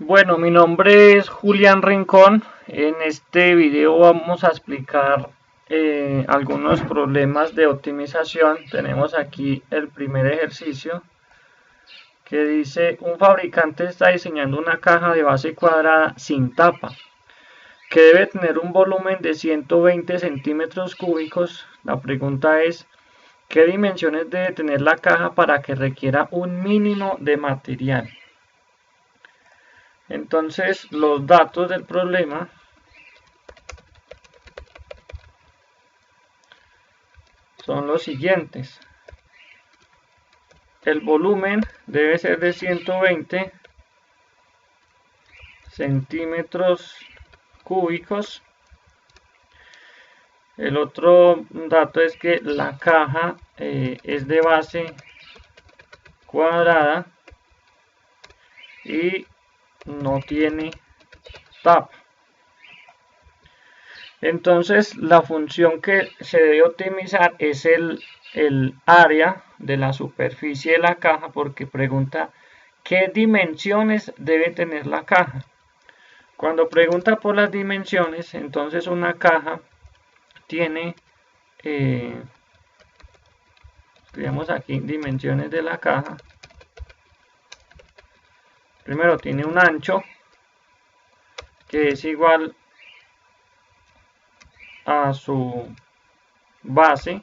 Bueno, mi nombre es Julián Rincón. En este video vamos a explicar algunos problemas de optimización. Tenemos aquí el primer ejercicio que dice: un fabricante está diseñando una caja de base cuadrada sin tapa que debe tener un volumen de 120 centímetros cúbicos. La pregunta es: ¿qué dimensiones debe tener la caja para que requiera un mínimo de material? Entonces, los datos del problema son los siguientes. El volumen debe ser de 120 centímetros cúbicos. El otro dato es que la caja es de base cuadrada y no tiene tapa. Entonces, la función que se debe optimizar es el área de la superficie de la caja, porque pregunta qué dimensiones debe tener la caja. Cuando pregunta por las dimensiones, entonces una caja tiene, veamos aquí dimensiones de la caja. Primero tiene un ancho que es igual a su base,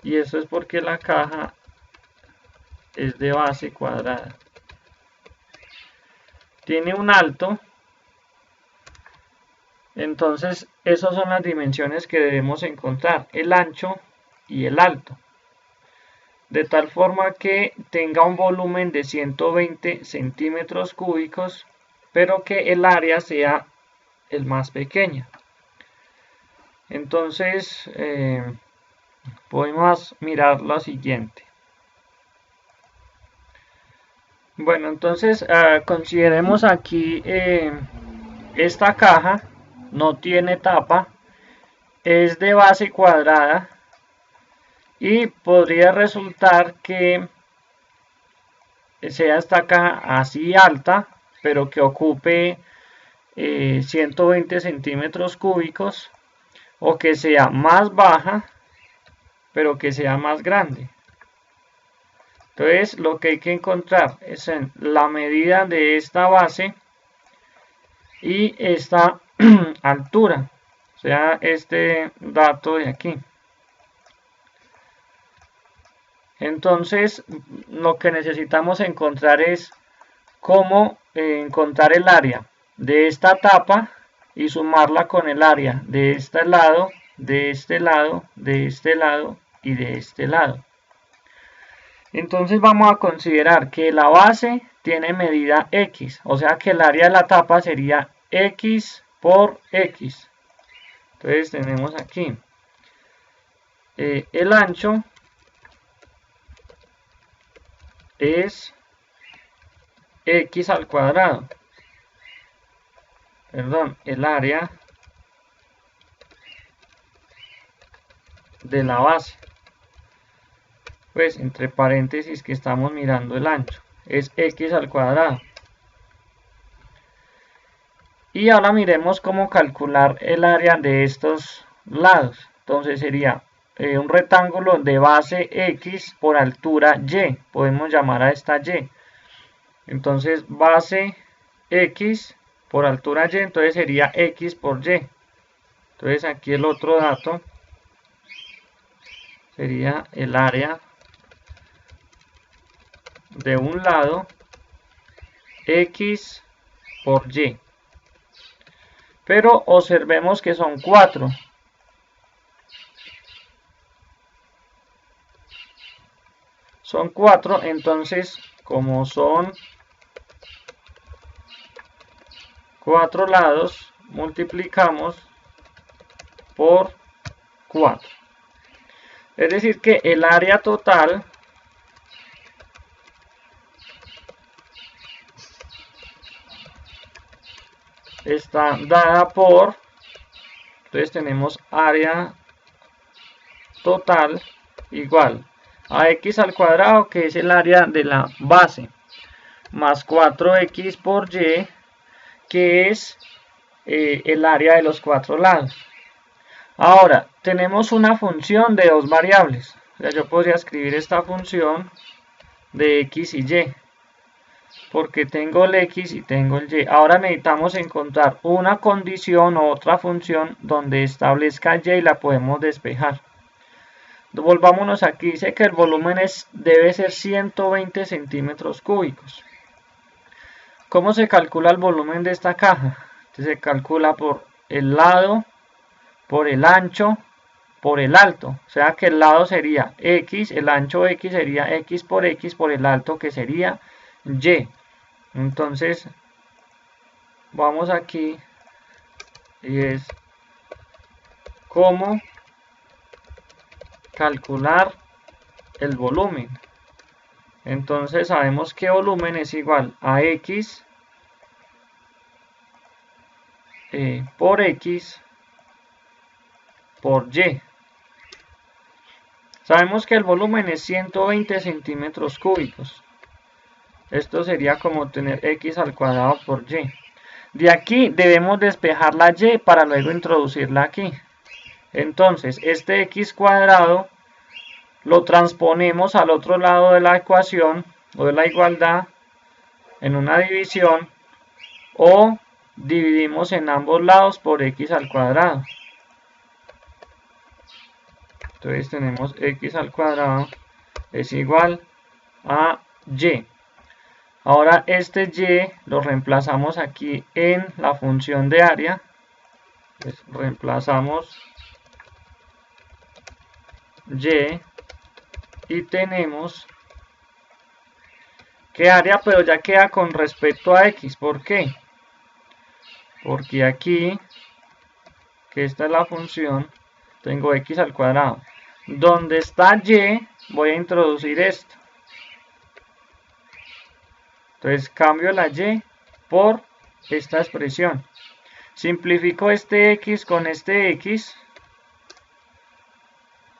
y eso es porque la caja es de base cuadrada. Tiene un alto, entonces esas son las dimensiones que debemos encontrar: el ancho y el alto, de tal forma que tenga un volumen de 120 centímetros cúbicos, pero que el área sea el más pequeño. Entonces podemos mirar lo siguiente. Bueno, entonces consideremos aquí esta caja no tiene tapa, es de base cuadrada, y podría resultar que sea esta caja así alta, pero que ocupe 120 centímetros cúbicos, o que sea más baja, pero que sea más grande. Entonces, lo que hay que encontrar es la medida de esta base y esta altura, o sea, este dato de aquí. Entonces, lo que necesitamos encontrar es cómo encontrar el área de esta tapa y sumarla con el área de este lado, de este lado, de este lado y de este lado. Entonces vamos a considerar que la base tiene medida X, o sea que el área de la tapa sería X por X. Entonces tenemos aquí el ancho es X al cuadrado. Perdón, el área de la base, pues entre paréntesis que estamos mirando el ancho, es X al cuadrado. Y ahora miremos cómo calcular el área de estos lados. Entonces sería un rectángulo de base X por altura Y. Podemos llamar a esta Y. Entonces base X por altura Y, entonces sería X por Y. Entonces aquí el otro dato sería el área de un lado X por Y. Pero observemos que son 4. Son 4, entonces como son 4 lados, multiplicamos por 4. Es decir que el área total está dada por, entonces tenemos área total igual a X al cuadrado, que es el área de la base, más 4x por y, que es el área de los cuatro lados. Ahora, tenemos una función de dos variables. O sea, yo podría escribir esta función de x y y, porque tengo el x y tengo el y. Ahora necesitamos encontrar una condición o otra función donde establezca y la podemos despejar. Volvámonos aquí, dice que el volumen debe ser 120 centímetros cúbicos. ¿Cómo se calcula el volumen de esta caja? Entonces se calcula por el lado, por el ancho, por el alto. O sea que el lado sería x, el ancho x sería x, por el alto que sería y. Entonces vamos aquí y es cómo calcular el volumen. Entonces sabemos que volumen es igual a x por x por y. Sabemos que el volumen es 120 centímetros cúbicos. Esto sería como tener x al cuadrado por y. De aquí debemos despejar la y para luego introducirla aquí. Entonces este x cuadrado lo transponemos al otro lado de la ecuación o de la igualdad en una división, o dividimos en ambos lados por x al cuadrado. Entonces tenemos x al cuadrado es igual a y. Ahora este y lo reemplazamos aquí en la función de área. Entonces reemplazamos y tenemos que área, pero ya queda con respecto a x. ¿Por qué? Porque aquí, que esta es la función, tengo x al cuadrado. Donde está y, voy a introducir esto. Entonces cambio la y por esta expresión. Simplifico este x con este x.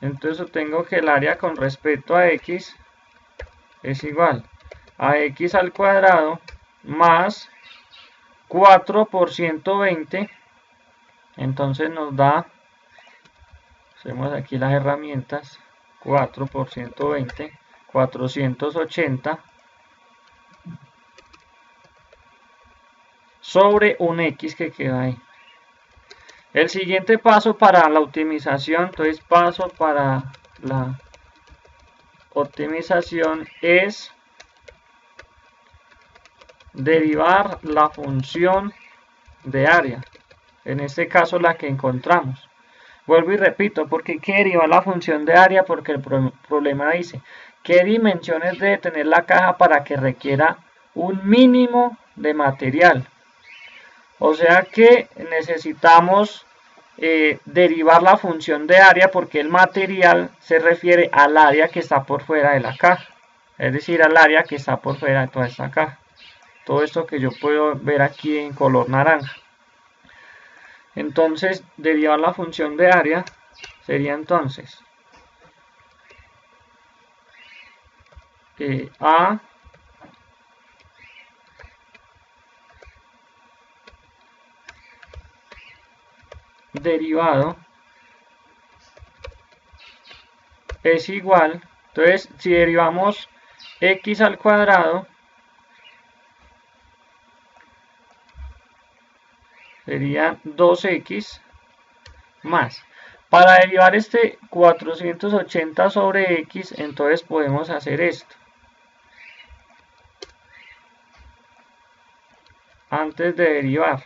Entonces tengo que el área con respecto a x es igual a x al cuadrado más 4 por 120. Entonces nos da, hacemos aquí las herramientas, 4 por 120, 480 sobre un x que queda ahí. El siguiente paso para la optimización, entonces paso para la optimización es derivar la función de área, en este caso la que encontramos. Vuelvo y repito, porque hay que derivar la función de área, porque el problema dice qué dimensiones debe tener la caja para que requiera un mínimo de material. O sea que necesitamos derivar la función de área, porque el material se refiere al área que está por fuera de la caja, es decir, al área que está por fuera de toda esta caja. Todo esto que yo puedo ver aquí en color naranja. Entonces, derivar la función de área sería entonces A derivado es igual, entonces si derivamos x al cuadrado sería 2x más. Para derivar este 480 sobre x, entonces podemos hacer esto. Antes de derivar,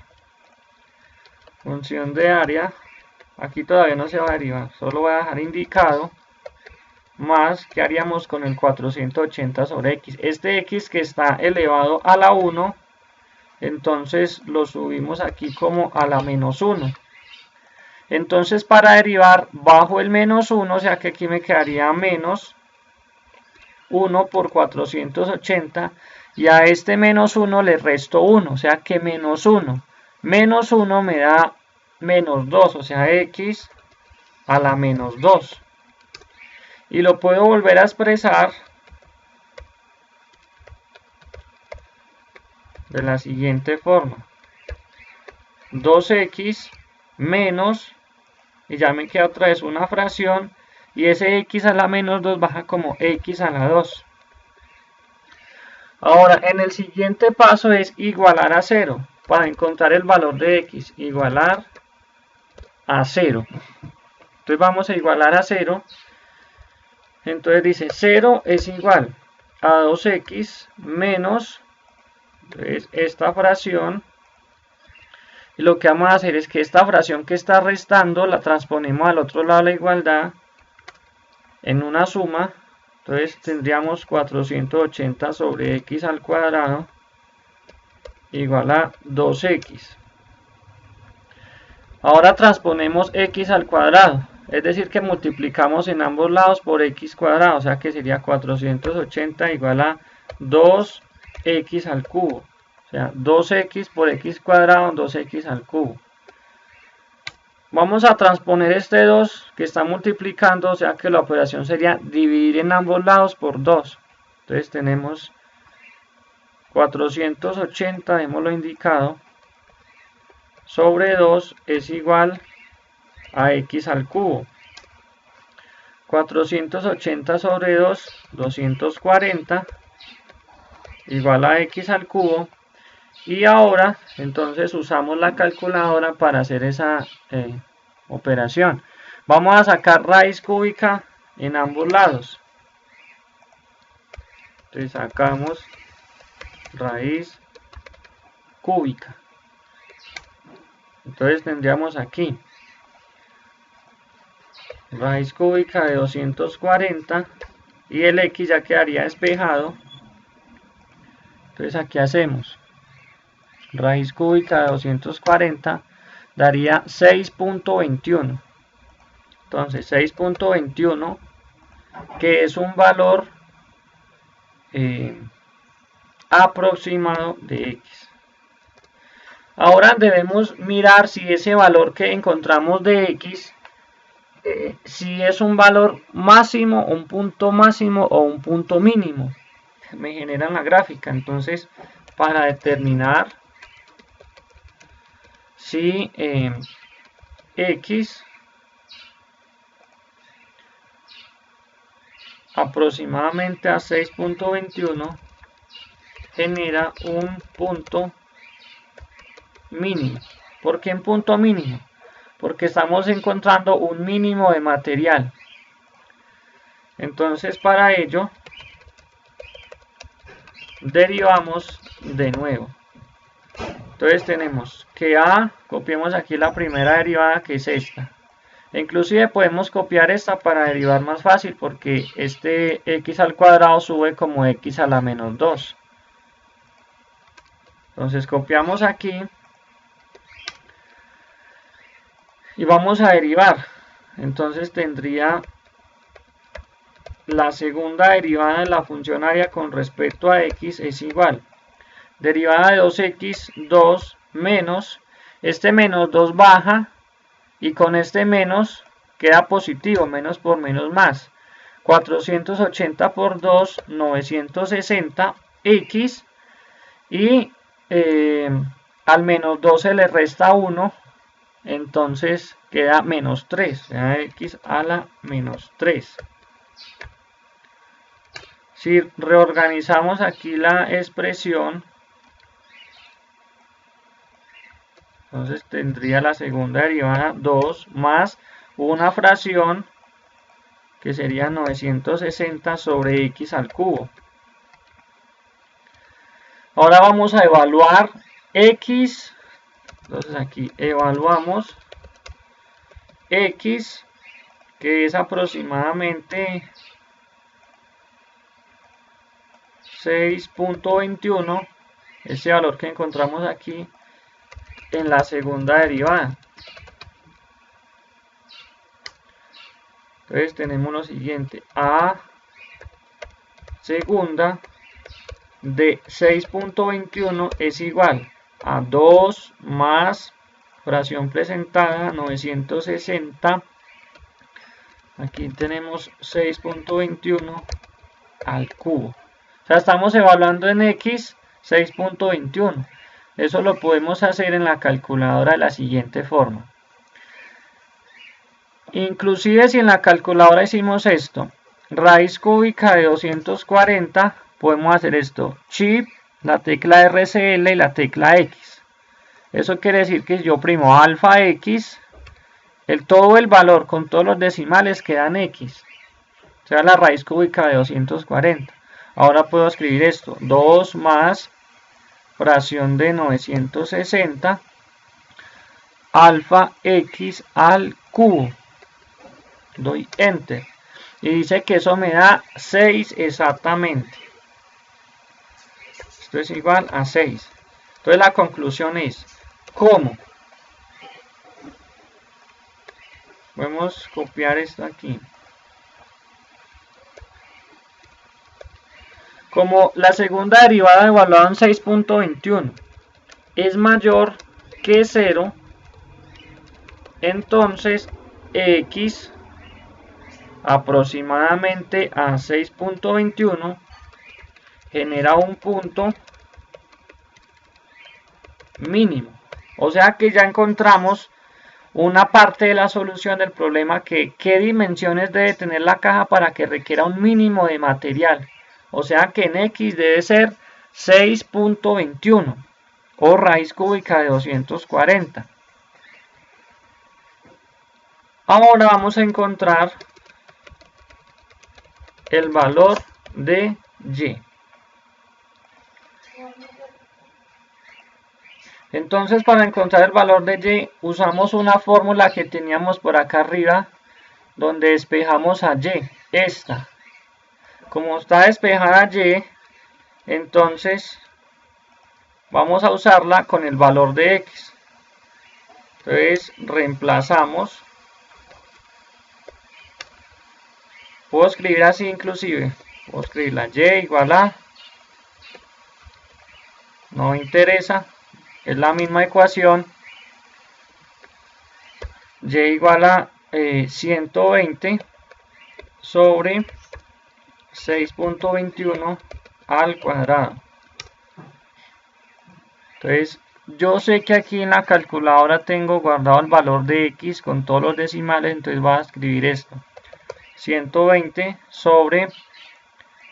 función de área, aquí todavía no se va a derivar, solo voy a dejar indicado, más, ¿qué haríamos con el 480 sobre x? Este x que está elevado a la 1, entonces lo subimos aquí como a la menos 1. Entonces para derivar bajo el menos 1, o sea que aquí me quedaría menos 1 por 480, y a este menos 1 le resto 1, o sea que menos 1. Menos 1 me da menos 2, o sea x a la menos 2. Y lo puedo volver a expresar de la siguiente forma: 2x menos, y ya me queda otra vez una fracción, y ese x a la menos 2 baja como x a la 2. Ahora, en el siguiente paso es igualar a 0. Para encontrar el valor de x, igualar a 0. Entonces vamos a igualar a 0. Entonces dice 0 es igual a 2x menos, entonces, esta fracción. Y lo que vamos a hacer es que esta fracción que está restando la transponemos al otro lado de la igualdad en una suma. Entonces tendríamos 480 sobre x al cuadrado igual a 2x. Ahora transponemos x al cuadrado, es decir que multiplicamos en ambos lados por x cuadrado, o sea que sería 480 igual a 2x al cubo. O sea, 2x por x cuadrado, 2x al cubo. Vamos a transponer este 2 que está multiplicando, o sea que la operación sería dividir en ambos lados por 2. Entonces tenemos 480, démoslo indicado, sobre 2 es igual a x al cubo. 480 sobre 2, 240, igual a x al cubo. Y ahora, entonces, usamos la calculadora para hacer esa operación. Vamos a sacar raíz cúbica en ambos lados. Entonces, sacamos raíz cúbica. Entonces, tendríamos aquí raíz cúbica de 240 y el x ya quedaría despejado. Entonces, aquí hacemos raíz cúbica de 240 daría 6.21. Entonces 6.21, que es un valor aproximado de x. Ahora debemos mirar si ese valor que encontramos de x, si es un valor máximo, un punto máximo o un punto mínimo. Me generan la gráfica. Entonces, para determinar si x aproximadamente a 6.21 genera un punto mínimo. ¿Por qué un punto mínimo? Porque estamos encontrando un mínimo de material. Entonces, para ello derivamos de nuevo. Entonces tenemos que a, copiemos aquí la primera derivada, que es esta. Inclusive podemos copiar esta para derivar más fácil, porque este x al cuadrado sube como x a la menos 2. Entonces copiamos aquí y vamos a derivar. Entonces tendría la segunda derivada de la función área con respecto a x es igual. Derivada de 2x, 2 menos, este menos 2 baja, y con este menos queda positivo, menos por menos más. 480 por 2, 960, x, y al menos 2 se le resta 1, entonces queda menos 3, o sea, x a la menos 3. Si reorganizamos aquí la expresión, entonces tendría la segunda derivada 2 más una fracción que sería 960 sobre x al cubo. Ahora vamos a evaluar x. Entonces aquí evaluamos x, que es aproximadamente 6.21, ese valor que encontramos aquí en la segunda derivada. Entonces tenemos lo siguiente: a segunda de 6.21 es igual a 2 más fracción presentada 960. Aquí tenemos 6.21 al cubo. O sea, estamos evaluando en x 6.21. Eso lo podemos hacer en la calculadora de la siguiente forma. Inclusive si en la calculadora hicimos esto, raíz cúbica de 240, podemos hacer esto, shift, la tecla RCL y la tecla X. Eso quiere decir que si yo oprimo alfa X, todo el valor con todos los decimales queda en X. O sea, la raíz cúbica de 240. Ahora puedo escribir esto, 2 más fracción de 960 alfa X al cubo. Doy enter y dice que eso me da 6 exactamente. Esto es igual a 6. Entonces la conclusión es, ¿cómo? Podemos copiar esto aquí. Como la segunda derivada evaluada en 6.21 es mayor que 0, entonces X aproximadamente a 6.21 genera un punto mínimo. O sea que ya encontramos una parte de la solución del problema, que qué dimensiones debe tener la caja para que requiera un mínimo de material. O sea que en X debe ser 6.21 o raíz cúbica de 240. Ahora vamos a encontrar el valor de Y. Entonces, para encontrar el valor de Y, usamos una fórmula que teníamos por acá arriba, donde despejamos a Y, esta. Como está despejada Y, entonces vamos a usarla con el valor de X. Entonces, reemplazamos. Puedo escribir así inclusive. Puedo escribir la Y igual a... No me interesa. Es la misma ecuación. Y igual a 120 sobre 6.21 al cuadrado. Entonces, yo sé que aquí en la calculadora tengo guardado el valor de X con todos los decimales, entonces voy a escribir esto. 120 sobre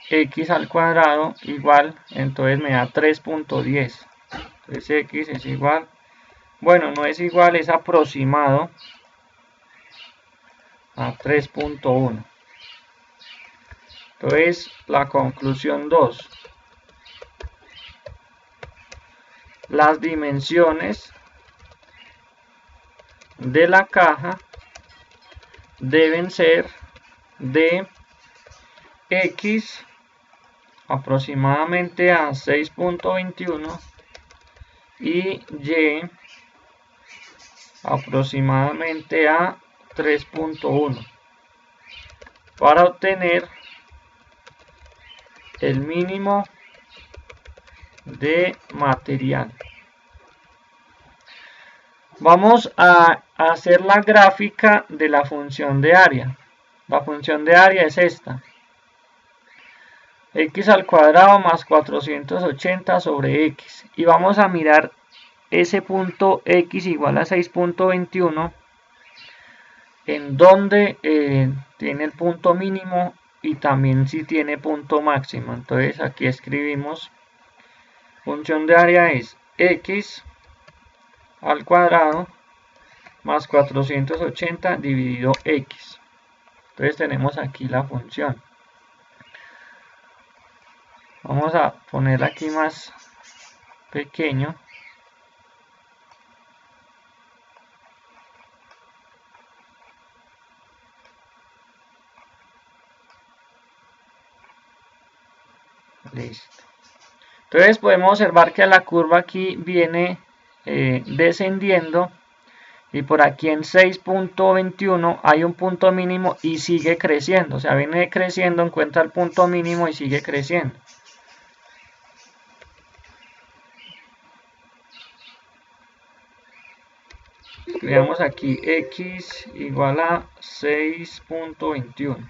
X al cuadrado igual, entonces me da 3.10. Entonces X es igual, bueno, no es igual, es aproximado a 3.1. Entonces, la conclusión 2. Las dimensiones de la caja deben ser de X aproximadamente a 6.21 y Y aproximadamente a 3.1 para obtener el mínimo de material. Vamos a hacer la gráfica de la función de área. La función de área es esta. X al cuadrado más 480 sobre X. Y vamos a mirar ese punto X igual a 6.21 en donde tiene el punto mínimo y también si tiene punto máximo. Entonces aquí escribimos función de área es X al cuadrado más 480 dividido X. Entonces tenemos aquí la función. Vamos a poner aquí más pequeño. Listo. Entonces podemos observar que la curva aquí viene descendiendo y por aquí en 6.21 hay un punto mínimo y sigue creciendo. O sea, viene creciendo, encuentra el punto mínimo y sigue creciendo. Escribamos aquí X igual a 6.21.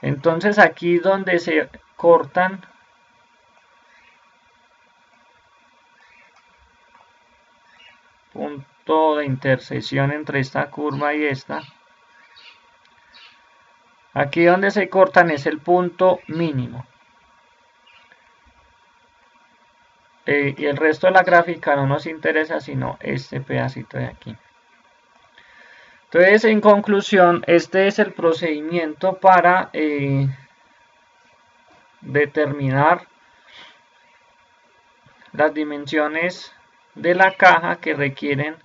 Entonces aquí donde se cortan punto de intersección entre esta curva y esta. Aquí donde se cortan es el punto mínimo. Y el resto de la gráfica no nos interesa sino este pedacito de aquí. Entonces, en conclusión, este es el procedimiento para determinar las dimensiones de la caja que requieren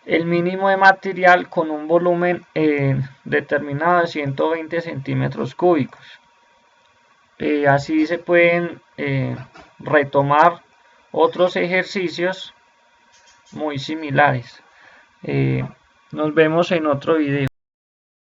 el mínimo de material con un volumen determinado de 120 centímetros cúbicos. Así se pueden retomar otros ejercicios muy similares. Nos vemos en otro video.